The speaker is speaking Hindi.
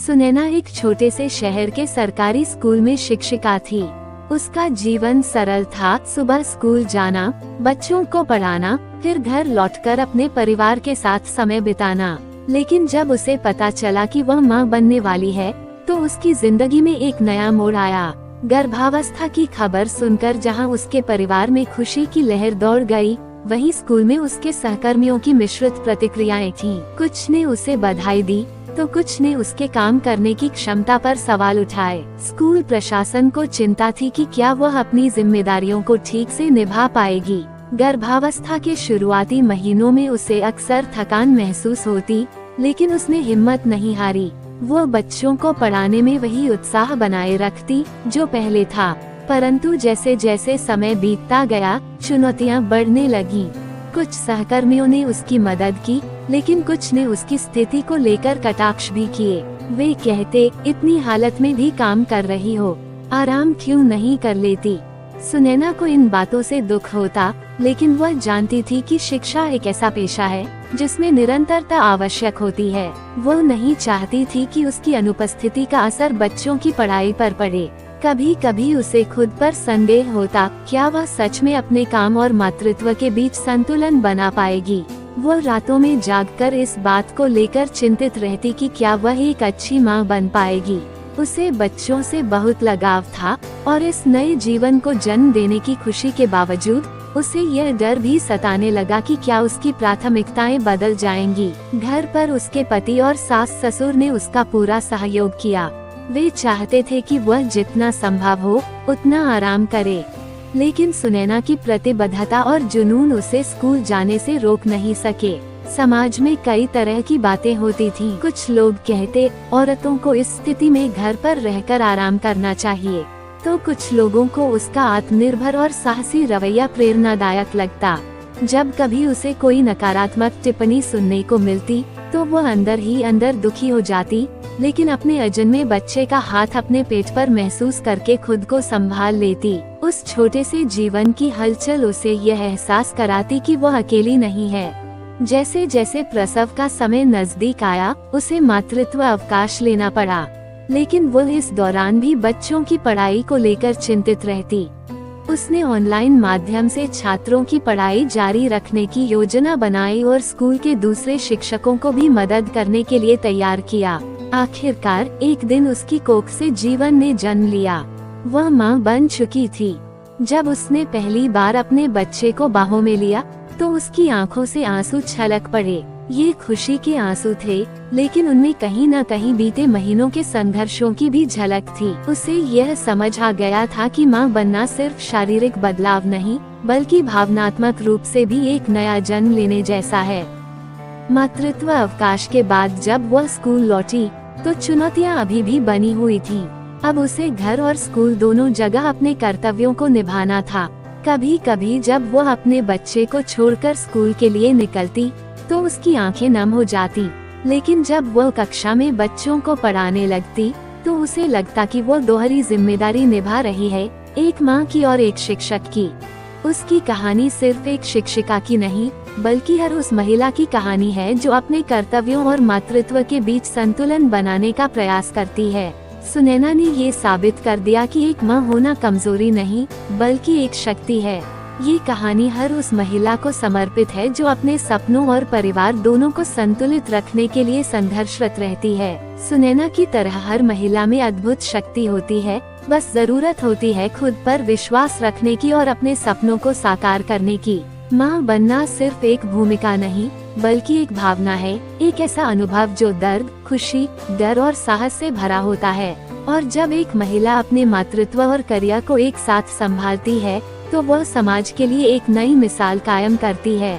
सुनैना एक छोटे से शहर के सरकारी स्कूल में शिक्षिका थी। उसका जीवन सरल था, सुबह स्कूल जाना, बच्चों को पढ़ाना, फिर घर लौटकर अपने परिवार के साथ समय बिताना। लेकिन जब उसे पता चला कि वह मां बनने वाली है, तो उसकी जिंदगी में एक नया मोड़ आया। गर्भावस्था की खबर सुनकर जहां उसके परिवार में खुशी की लहर दौड़ गई, वहीं स्कूल में उसके सहकर्मियों की मिश्रित प्रतिक्रियाएं थीं। कुछ ने उसे बधाई दी, तो कुछ ने उसके काम करने की क्षमता पर सवाल उठाए। स्कूल प्रशासन को चिंता थी कि क्या वह अपनी जिम्मेदारियों को ठीक से निभा पाएगी। गर्भावस्था के शुरुआती महीनों में उसे अक्सर थकान महसूस होती, लेकिन उसने हिम्मत नहीं हारी। वो बच्चों को पढ़ाने में वही उत्साह बनाए रखती जो पहले था। परंतु जैसे जैसे समय बीतता गया, चुनौतियां बढ़ने लगीं। कुछ सहकर्मियों ने उसकी मदद की, लेकिन कुछ ने उसकी स्थिति को लेकर कटाक्ष भी किए। वे कहते, इतनी हालत में भी काम कर रही हो, आराम क्यों नहीं कर लेती। सुनैना को इन बातों से दुख होता, लेकिन वह जानती थी कि शिक्षा एक ऐसा पेशा है जिसमें निरंतरता आवश्यक होती है। वो नहीं चाहती थी कि उसकी अनुपस्थिति का असर बच्चों की पढ़ाई पर पड़े। कभी कभी उसे खुद पर संदेह होता, क्या वह सच में अपने काम और मातृत्व के बीच संतुलन बना पाएगी। वो रातों में जागकर इस बात को लेकर चिंतित रहती कि क्या वह एक अच्छी मां बन पाएगी। उसे बच्चों से बहुत लगाव था, और इस नए जीवन को जन्म देने की खुशी के बावजूद उसे यह डर भी सताने लगा कि क्या उसकी प्राथमिकताएं बदल जाएंगी। घर पर उसके पति और सास ससुर ने उसका पूरा सहयोग किया। वे चाहते थे कि वह जितना संभव हो उतना आराम करे, लेकिन सुनैना की प्रतिबद्धता और जुनून उसे स्कूल जाने से रोक नहीं सके। समाज में कई तरह की बातें होती थीं। कुछ लोग कहते, औरतों को इस स्थिति में घर पर रहकर आराम करना चाहिए, तो कुछ लोगों को उसका आत्मनिर्भर और साहसी रवैया प्रेरणादायक लगता। जब कभी उसे कोई नकारात्मक टिप्पणी सुनने को मिलती, तो वह अंदर ही अंदर दुखी हो जाती, लेकिन अपने अजन्मे बच्चे का हाथ अपने पेट पर महसूस करके खुद को संभाल लेती। उस छोटे से जीवन की हलचल उसे यह एहसास कराती कि वह अकेली नहीं है। जैसे जैसे प्रसव का समय नजदीक आया, उसे मातृत्व अवकाश लेना पड़ा, लेकिन वो इस दौरान भी बच्चों की पढ़ाई को लेकर चिंतित रहती। उसने ऑनलाइन माध्यम से छात्रों की पढ़ाई जारी रखने की योजना बनाई और स्कूल के दूसरे शिक्षकों को भी मदद करने के लिए तैयार किया। आखिरकार एक दिन उसकी कोख से जीवन ने जन्म लिया। वह मां बन चुकी थी। जब उसने पहली बार अपने बच्चे को बाहों में लिया, तो उसकी आंखों से आंसू छलक पड़े। ये खुशी के आंसू थे, लेकिन उनमें कहीं न कहीं बीते महीनों के संघर्षों की भी झलक थी। उसे यह समझ आ गया था कि मां बनना सिर्फ शारीरिक बदलाव नहीं, बल्कि भावनात्मक रूप से भी एक नया जन्म लेने जैसा है। मातृत्व अवकाश के बाद जब वह स्कूल लौटी, तो चुनौतियां अभी भी बनी हुई थीं। अब उसे घर और स्कूल दोनों जगह अपने कर्तव्यों को निभाना था। कभी कभी जब वह अपने बच्चे को छोड़कर स्कूल के लिए निकलती, तो उसकी आंखें नम हो जाती, लेकिन जब वह कक्षा में बच्चों को पढ़ाने लगती, तो उसे लगता कि वो दोहरी जिम्मेदारी निभा रही है, एक मां की और एक शिक्षक की। उसकी कहानी सिर्फ एक शिक्षिका की नहीं, बल्कि हर उस महिला की कहानी है जो अपने कर्तव्यों और मातृत्व के बीच संतुलन बनाने का प्रयास करती है। सुनैना ने ये साबित कर दिया कि एक मां होना कमजोरी नहीं, बल्कि एक शक्ति है। ये कहानी हर उस महिला को समर्पित है जो अपने सपनों और परिवार दोनों को संतुलित रखने के लिए संघर्षरत रहती है। सुनैना की तरह हर महिला में अद्भुत शक्ति होती है, बस जरूरत होती है खुद पर विश्वास रखने की और अपने सपनों को साकार करने की। मां बनना सिर्फ एक भूमिका नहीं, बल्कि एक भावना है, एक ऐसा अनुभव जो दर्द, खुशी, डर और साहस से भरा होता है। और जब एक महिला अपने मातृत्व और करियर को एक साथ संभालती है, तो वह समाज के लिए एक नई मिसाल कायम करती है।